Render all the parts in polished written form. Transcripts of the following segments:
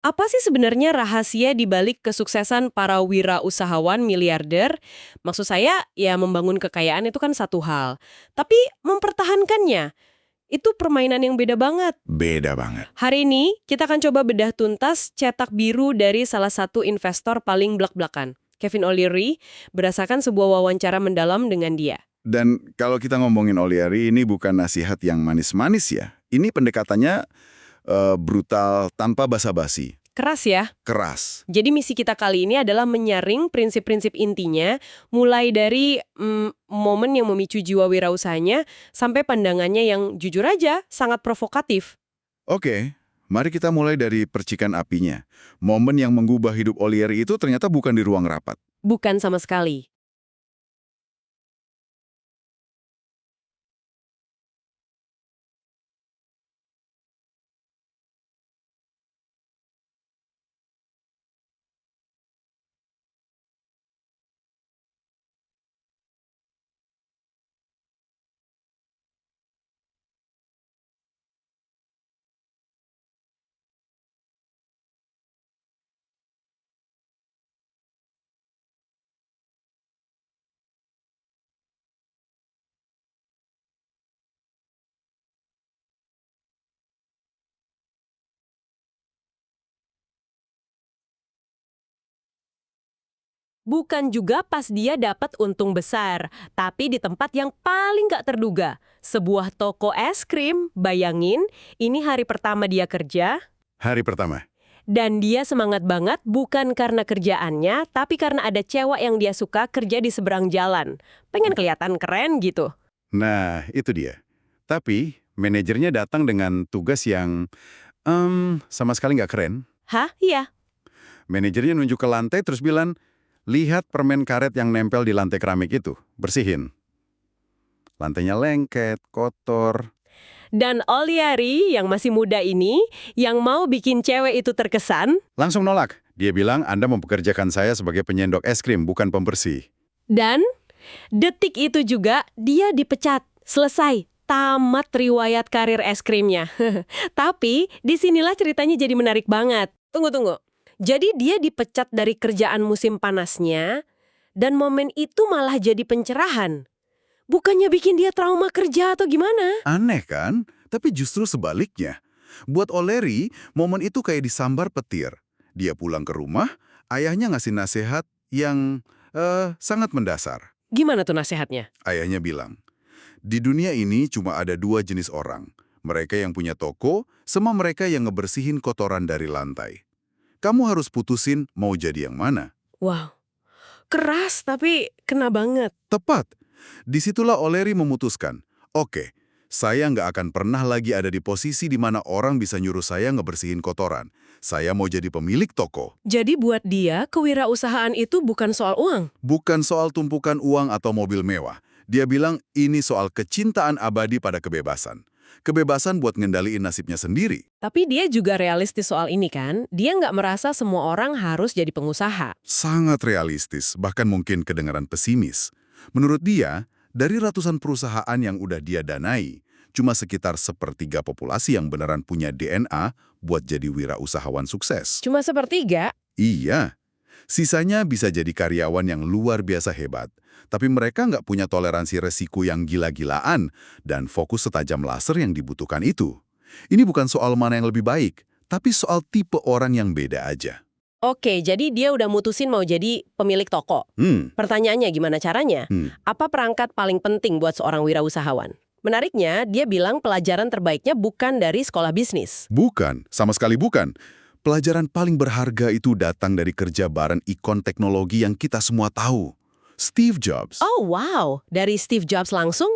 Apa sih sebenarnya rahasia di balik kesuksesan para wirausahawan miliarder? Maksud saya, ya membangun kekayaan itu kan satu hal. Tapi mempertahankannya, itu permainan yang beda banget. Beda banget. Hari ini, kita akan coba bedah tuntas cetak biru dari salah satu investor paling blak-blakan, Kevin O'Leary, berdasarkan sebuah wawancara mendalam dengan dia. Dan kalau kita ngomongin O'Leary, ini bukan nasihat yang manis-manis ya. Ini pendekatannya brutal tanpa basa-basi. Keras ya? Keras. Jadi misi kita kali ini adalah menyaring prinsip-prinsip intinya, mulai dari momen yang memicu jiwa wirausahanya, sampai pandangannya yang jujur aja sangat provokatif. Oke, mari kita mulai dari percikan apinya. Momen yang mengubah hidup O'Leary itu ternyata bukan di ruang rapat. Bukan sama sekali. Bukan juga pas dia dapat untung besar, tapi di tempat yang paling gak terduga. Sebuah toko es krim, bayangin, ini hari pertama dia kerja, Hari pertama. dan dia semangat banget bukan karena kerjaannya, tapi karena ada cewek yang dia suka kerja di seberang jalan. Pengen kelihatan keren gitu. Nah, itu dia. Tapi, manajernya datang dengan tugas yang sama sekali nggak keren. Hah? Iya. Manajernya nunjuk ke lantai terus bilang, lihat permen karet yang nempel di lantai keramik itu, bersihin. Lantainya lengket, kotor. Dan O'Leary yang masih muda ini, yang mau bikin cewek itu terkesan, Langsung nolak. Dia bilang, Anda mempekerjakan saya sebagai penyendok es krim, bukan pembersih. dan detik itu juga dia dipecat. Selesai. Tamat riwayat karir es krimnya. Tapi, disinilah ceritanya jadi menarik banget. Tunggu. Jadi dia dipecat dari kerjaan musim panasnya, dan momen itu malah jadi pencerahan. Bukannya bikin dia trauma kerja atau gimana? Aneh kan? Tapi justru sebaliknya. Buat O'Leary, momen itu kayak disambar petir. Dia pulang ke rumah, ayahnya ngasih nasihat yang sangat mendasar. Gimana tuh nasihatnya? Ayahnya bilang, di dunia ini cuma ada dua jenis orang. Mereka yang punya toko, sama mereka yang ngebersihin kotoran dari lantai. Kamu harus putusin mau jadi yang mana. Wow, keras tapi kena banget. Tepat. Disitulah O'Leary memutuskan, oke, saya nggak akan pernah lagi ada di posisi di mana orang bisa nyuruh saya ngebersihin kotoran. Saya mau jadi pemilik toko. Jadi buat dia, kewirausahaan itu bukan soal uang. Bukan soal tumpukan uang atau mobil mewah. Dia bilang ini soal kecintaan abadi pada kebebasan. Kebebasan buat ngendaliin nasibnya sendiri. Tapi dia juga realistis soal ini kan. Dia nggak merasa semua orang harus jadi pengusaha. Sangat realistis, bahkan mungkin kedengaran pesimis. Menurut dia, dari ratusan perusahaan yang udah dia danai, cuma sekitar sepertiga populasi yang beneran punya DNA buat jadi wirausahawan sukses. Cuma sepertiga. Iya, sisanya bisa jadi karyawan yang luar biasa hebat, tapi mereka nggak punya toleransi resiko yang gila-gilaan dan fokus setajam laser yang dibutuhkan itu. Ini bukan soal mana yang lebih baik, tapi soal tipe orang yang beda aja. Oke, jadi dia udah mutusin mau jadi pemilik toko. Pertanyaannya gimana caranya? Apa perangkat paling penting buat seorang wirausahawan? Menariknya, dia bilang pelajaran terbaiknya bukan dari sekolah bisnis. Bukan, sama sekali bukan. Pelajaran paling berharga itu datang dari kerja bareng ikon teknologi yang kita semua tahu. Steve Jobs. Oh wow, dari Steve Jobs langsung?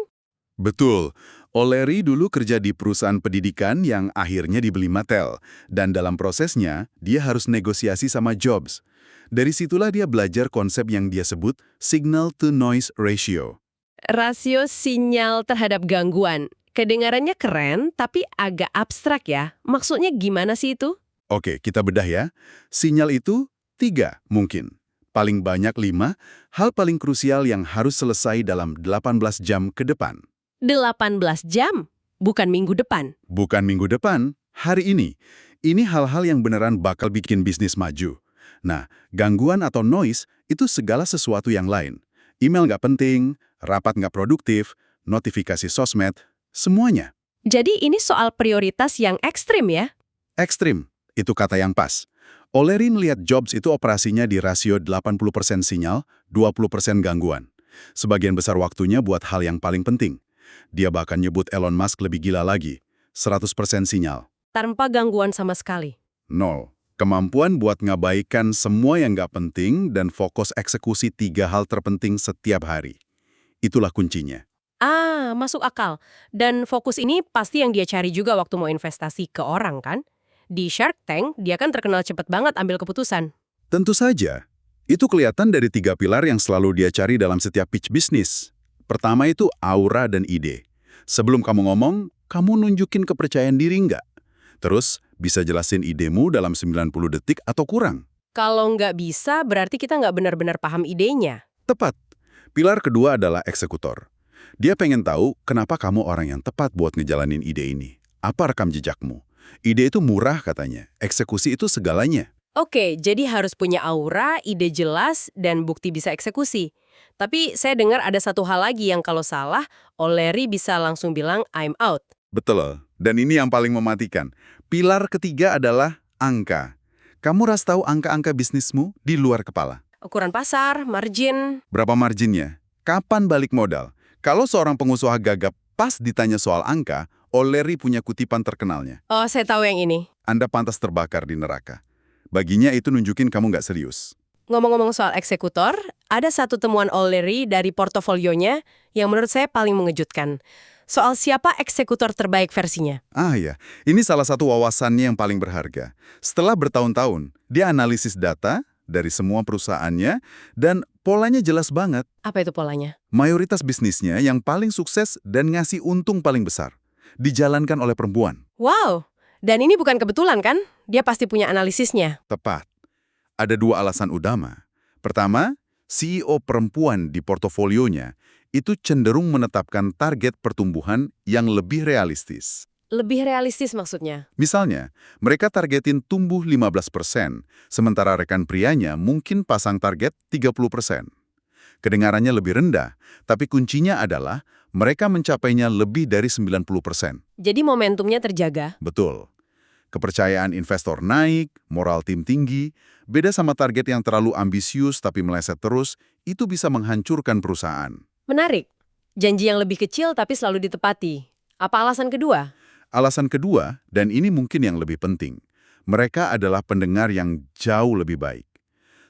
Betul. O'Leary dulu kerja di perusahaan pendidikan yang akhirnya dibeli Mattel. Dan dalam prosesnya, dia harus negosiasi sama Jobs. Dari situlah dia belajar konsep yang dia sebut signal-to-noise ratio. Rasio sinyal terhadap gangguan. Kedengarannya keren, tapi agak abstrak ya. Maksudnya gimana sih itu? Oke, kita bedah ya. Sinyal itu 3 mungkin. Paling banyak 5, hal paling krusial yang harus selesai dalam 18 jam ke depan. 18 jam? Bukan minggu depan. Bukan minggu depan, hari ini. Ini hal-hal yang beneran bakal bikin bisnis maju. Nah, gangguan atau noise itu segala sesuatu yang lain. Email nggak penting, rapat nggak produktif, notifikasi sosmed, semuanya. Jadi ini soal prioritas yang ekstrim ya? Ekstrim, itu kata yang pas. O'Leary melihat Jobs itu operasinya di rasio 80% sinyal, 20% gangguan. Sebagian besar waktunya buat hal yang paling penting. Dia bahkan nyebut Elon Musk lebih gila lagi, 100% sinyal. Tanpa gangguan sama sekali. Nol. Kemampuan buat ngabaikan semua yang nggak penting dan fokus eksekusi 3 hal terpenting setiap hari. Itulah kuncinya. Ah, masuk akal. Dan fokus ini pasti yang dia cari juga waktu mau investasi ke orang kan? Di Shark Tank, dia kan terkenal cepet banget ambil keputusan. Tentu saja. Itu kelihatan dari 3 pilar yang selalu dia cari dalam setiap pitch bisnis. Pertama itu aura dan ide. Sebelum kamu ngomong, kamu nunjukin kepercayaan diri nggak? Terus, bisa jelasin idemu dalam 90 detik atau kurang. Kalau nggak bisa, berarti kita nggak benar-benar paham idenya. Tepat. Pilar kedua adalah eksekutor. Dia pengen tahu kenapa kamu orang yang tepat buat ngejalanin ide ini. Apa rekam jejakmu? Ide itu murah katanya, eksekusi itu segalanya. Oke, jadi harus punya aura, ide jelas, dan bukti bisa eksekusi. Tapi saya dengar ada satu hal lagi yang kalau salah, O'Leary bisa langsung bilang, I'm out. Betul, dan ini yang paling mematikan. Pilar ketiga adalah angka. Kamu ras tahu angka-angka bisnismu di luar kepala. Ukuran pasar, margin. Berapa marginnya? Kapan balik modal? Kalau seorang pengusaha gagap pas ditanya soal angka, O'Leary punya kutipan terkenalnya. Oh, saya tahu yang ini. Anda pantas terbakar di neraka. Baginya itu nunjukin kamu nggak serius. Ngomong-ngomong soal eksekutor, ada satu temuan O'Leary dari portofolionya yang menurut saya paling mengejutkan. Soal siapa eksekutor terbaik versinya. Ah ya, ini salah satu wawasannya yang paling berharga. Setelah bertahun-tahun, dia analisis data dari semua perusahaannya dan polanya jelas banget. Apa itu polanya? Mayoritas bisnisnya yang paling sukses dan ngasih untung paling besar dijalankan oleh perempuan. Wow, dan ini bukan kebetulan kan? Dia pasti punya analisisnya. Tepat. Ada 2 alasan utama. Pertama, CEO perempuan di portofolionya itu cenderung menetapkan target pertumbuhan yang lebih realistis. Lebih realistis maksudnya? Misalnya, mereka targetin tumbuh 15%, sementara rekan prianya mungkin pasang target 30%. Kedengarannya lebih rendah, tapi kuncinya adalah mereka mencapainya lebih dari 90%. Jadi momentumnya terjaga. Betul. Kepercayaan investor naik, moral tim tinggi, beda sama target yang terlalu ambisius tapi meleset terus, itu bisa menghancurkan perusahaan. Menarik. Janji yang lebih kecil tapi selalu ditepati. Apa alasan kedua? Alasan kedua, dan ini mungkin yang lebih penting, mereka adalah pendengar yang jauh lebih baik.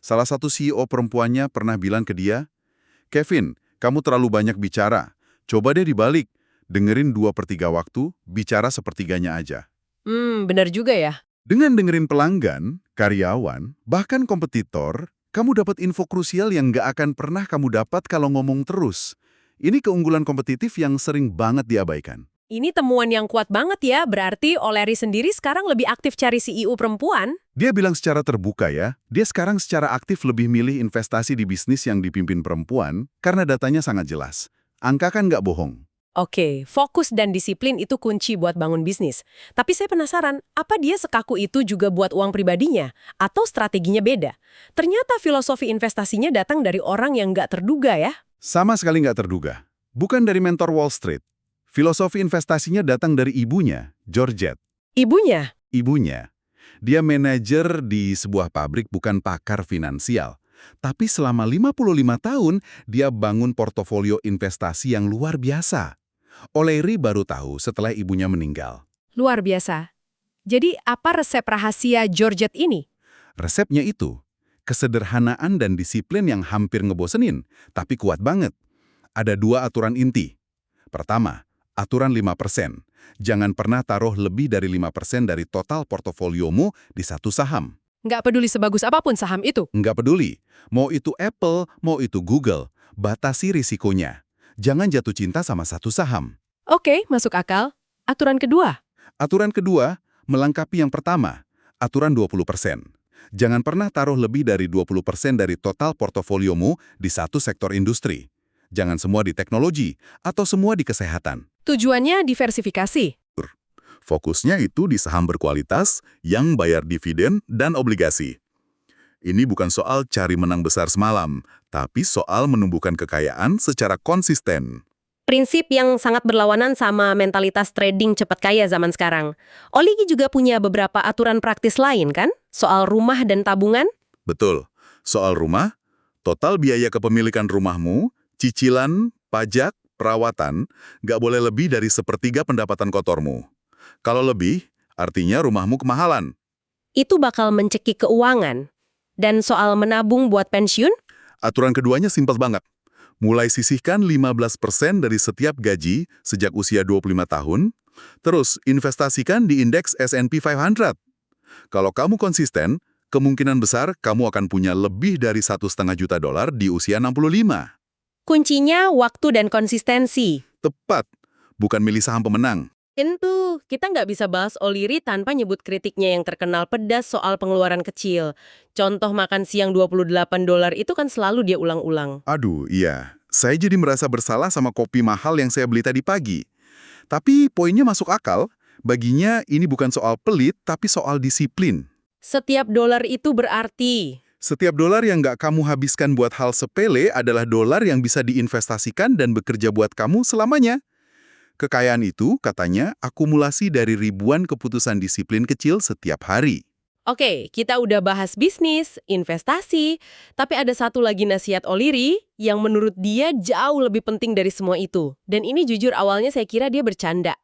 Salah satu CEO perempuannya pernah bilang ke dia, Kevin, kamu terlalu banyak bicara. Coba deh dibalik, dengerin 2/3 waktu, bicara sepertiganya aja. Benar juga ya. Dengan dengerin pelanggan, karyawan, bahkan kompetitor, kamu dapat info krusial yang nggak akan pernah kamu dapat kalau ngomong terus. Ini keunggulan kompetitif yang sering banget diabaikan. Ini temuan yang kuat banget ya, berarti O'Leary sendiri sekarang lebih aktif cari CEO perempuan. Dia bilang secara terbuka ya, dia sekarang secara aktif lebih milih investasi di bisnis yang dipimpin perempuan karena datanya sangat jelas. Angka kan nggak bohong. Oke, fokus dan disiplin itu kunci buat bangun bisnis. Tapi saya penasaran, apa dia sekaku itu juga buat uang pribadinya? Atau strateginya beda? Ternyata filosofi investasinya datang dari orang yang nggak terduga ya. Sama sekali nggak terduga. Bukan dari mentor Wall Street. Filosofi investasinya datang dari ibunya, Georgette. Ibunya? Ibunya. Dia manajer di sebuah pabrik, bukan pakar finansial. Tapi selama 55 tahun, dia bangun portofolio investasi yang luar biasa. O'Leary baru tahu setelah ibunya meninggal. Luar biasa. Jadi apa resep rahasia Georgette ini? Resepnya itu, kesederhanaan dan disiplin yang hampir ngebosenin, tapi kuat banget. Ada 2 aturan inti. Pertama, aturan 5%. Jangan pernah taruh lebih dari 5% dari total portofoliomu di satu saham. Nggak peduli sebagus apapun saham itu. Nggak peduli, mau itu Apple, mau itu Google, batasi risikonya. Jangan jatuh cinta sama satu saham. Oke, masuk akal. Aturan kedua. Aturan kedua, melengkapi yang pertama, aturan 20%. Jangan pernah taruh lebih dari 20% dari total portofoliomu di satu sektor industri. Jangan semua di teknologi, atau semua di kesehatan. Tujuannya diversifikasi. Fokusnya itu di saham berkualitas yang bayar dividen dan obligasi. Ini bukan soal cari menang besar semalam, tapi soal menumbuhkan kekayaan secara konsisten. Prinsip yang sangat berlawanan sama mentalitas trading cepat kaya zaman sekarang. Oligi juga punya beberapa aturan praktis lain kan? Soal rumah dan tabungan? Betul. Soal rumah, total biaya kepemilikan rumahmu, cicilan, pajak, perawatan, nggak boleh lebih dari sepertiga pendapatan kotormu. Kalau lebih, artinya rumahmu kemahalan. Itu bakal mencekik keuangan. Dan soal menabung buat pensiun? Aturan keduanya simpel banget. Mulai sisihkan 15% dari setiap gaji sejak usia 25 tahun, terus investasikan di indeks S&P 500. Kalau kamu konsisten, kemungkinan besar kamu akan punya lebih dari $1,5 juta di usia 65. Kuncinya waktu dan konsistensi. Tepat, bukan milih saham pemenang. Tentu, kita nggak bisa bahas O'Leary tanpa nyebut kritiknya yang terkenal pedas soal pengeluaran kecil. Contoh makan siang $28 itu kan selalu dia ulang-ulang. Aduh, iya. Saya jadi merasa bersalah sama kopi mahal yang saya beli tadi pagi. Tapi poinnya masuk akal. Baginya ini bukan soal pelit, tapi soal disiplin. Setiap dolar itu berarti. Setiap dolar yang nggak kamu habiskan buat hal sepele adalah dolar yang bisa diinvestasikan dan bekerja buat kamu selamanya. Kekayaan itu, katanya, akumulasi dari ribuan keputusan disiplin kecil setiap hari. Oke, kita udah bahas bisnis, investasi, tapi ada satu lagi nasihat O'Leary yang menurut dia jauh lebih penting dari semua itu. Dan ini jujur awalnya saya kira dia bercanda.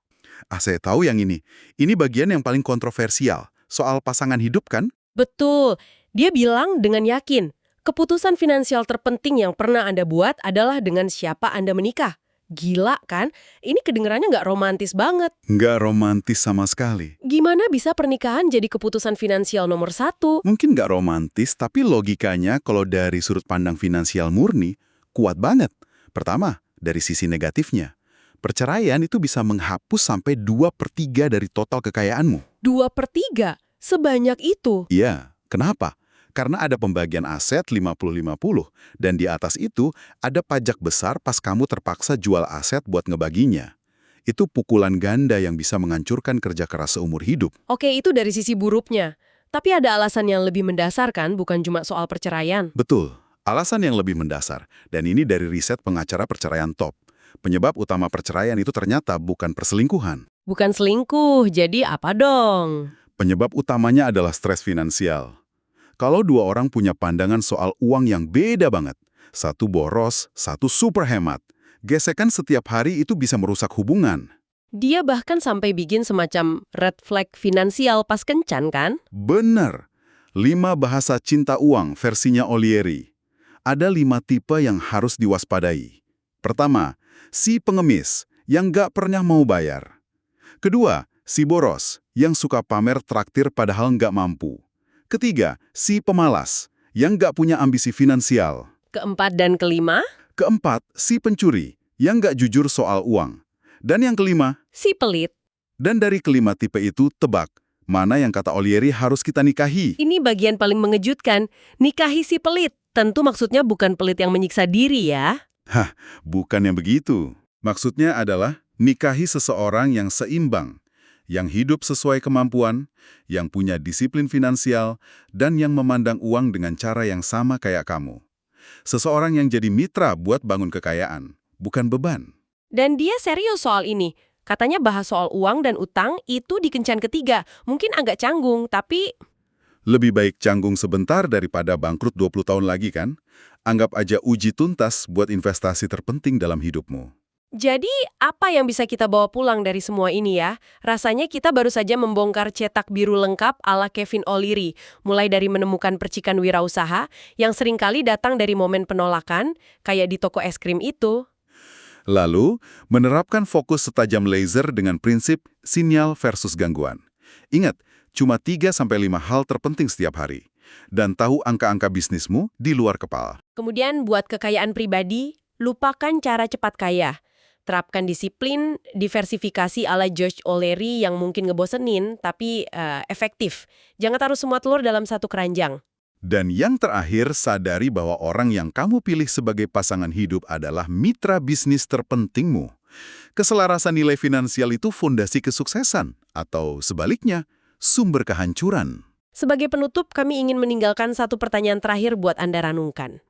Saya tahu yang ini. Ini bagian yang paling kontroversial. Soal pasangan hidup kan? Betul, dia bilang dengan yakin, keputusan finansial terpenting yang pernah Anda buat adalah dengan siapa Anda menikah. Gila kan? Ini kedengarannya nggak romantis banget. Nggak romantis sama sekali. Gimana bisa pernikahan jadi keputusan finansial nomor satu? Mungkin nggak romantis, tapi logikanya kalau dari sudut pandang finansial murni, kuat banget. Pertama, dari sisi negatifnya. Perceraian itu bisa menghapus sampai 2/3 dari total kekayaanmu. 2/3? Sebanyak itu? Iya, kenapa? Karena ada pembagian aset 50-50, dan di atas itu ada pajak besar pas kamu terpaksa jual aset buat ngebaginya. Itu pukulan ganda yang bisa menghancurkan kerja keras seumur hidup. Oke, itu dari sisi buruknya. Tapi ada alasan yang lebih mendasar kan, bukan cuma soal perceraian. Betul, alasan yang lebih mendasar, dan ini dari riset pengacara perceraian top. Penyebab utama perceraian itu ternyata bukan perselingkuhan. Bukan selingkuh, jadi apa dong? Penyebab utamanya adalah stres finansial. Kalau dua orang punya pandangan soal uang yang beda banget, satu boros, satu super hemat, gesekan setiap hari itu bisa merusak hubungan. Dia bahkan sampai bikin semacam red flag finansial pas kencan kan? Benar. 5 bahasa cinta uang versinya O'Leary. Ada 5 tipe yang harus diwaspadai. Pertama, si pengemis yang nggak pernah mau bayar. Kedua, si boros yang suka pamer traktir padahal nggak mampu. Ketiga, si pemalas yang nggak punya ambisi finansial. Keempat dan kelima? Keempat, si pencuri yang nggak jujur soal uang. Dan yang kelima, Si pelit. dan dari kelima tipe itu tebak, mana yang kata O'Leary harus kita nikahi. Ini bagian paling mengejutkan. Nikahi si pelit. Tentu maksudnya bukan pelit yang menyiksa diri ya. Bukan yang begitu. Maksudnya adalah nikahi seseorang yang seimbang, yang hidup sesuai kemampuan, yang punya disiplin finansial, dan yang memandang uang dengan cara yang sama kayak kamu. Seseorang yang jadi mitra buat bangun kekayaan, bukan beban. Dan dia serius soal ini. Katanya bahas soal uang dan utang itu di kencan ketiga. Mungkin agak canggung, tapi... Lebih baik canggung sebentar daripada bangkrut 20 tahun lagi kan? Anggap aja uji tuntas buat investasi terpenting dalam hidupmu. Jadi, apa yang bisa kita bawa pulang dari semua ini ya? Rasanya kita baru saja membongkar cetak biru lengkap ala Kevin O'Leary, mulai dari menemukan percikan wirausaha yang seringkali datang dari momen penolakan, kayak di toko es krim itu. Lalu, menerapkan fokus setajam laser dengan prinsip sinyal versus gangguan. Ingat, cuma 3-5 hal terpenting setiap hari. Dan tahu angka-angka bisnismu di luar kepala. Kemudian buat kekayaan pribadi, lupakan cara cepat kaya. Terapkan disiplin, diversifikasi ala George O'Leary yang mungkin ngebosenin, tapi efektif. Jangan taruh semua telur dalam satu keranjang. Dan yang terakhir, sadari bahwa orang yang kamu pilih sebagai pasangan hidup adalah mitra bisnis terpentingmu. keselarasan nilai finansial itu fondasi kesuksesan, atau sebaliknya, sumber kehancuran? Sebagai penutup, kami ingin meninggalkan satu pertanyaan terakhir buat Anda renungkan.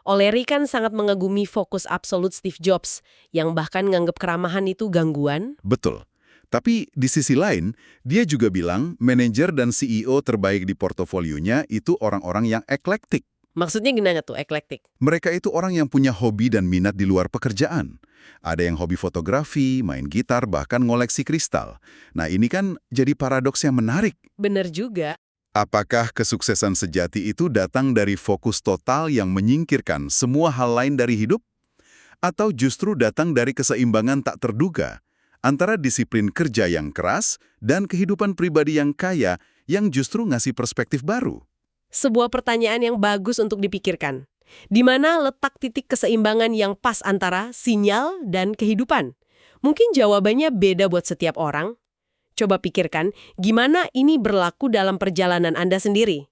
O'Leary kan sangat mengagumi fokus absolut Steve Jobs, yang bahkan nganggap keramahan itu gangguan. Betul. Tapi di sisi lain, dia juga bilang manajer dan CEO terbaik di portofolionya itu orang-orang yang eklektik. Maksudnya gimana tuh, eklektik? Mereka itu orang yang punya hobi dan minat di luar pekerjaan. Ada yang hobi fotografi, main gitar, bahkan ngoleksi kristal. Nah, ini kan jadi paradoks yang menarik. Bener juga. Apakah kesuksesan sejati itu datang dari fokus total yang menyingkirkan semua hal lain dari hidup? Atau justru datang dari keseimbangan tak terduga antara disiplin kerja yang keras dan kehidupan pribadi yang kaya yang justru ngasih perspektif baru? Sebuah pertanyaan yang bagus untuk dipikirkan. Di mana letak titik keseimbangan yang pas antara sinyal dan kehidupan? Mungkin jawabannya beda buat setiap orang. Coba pikirkan, gimana ini berlaku dalam perjalanan Anda sendiri?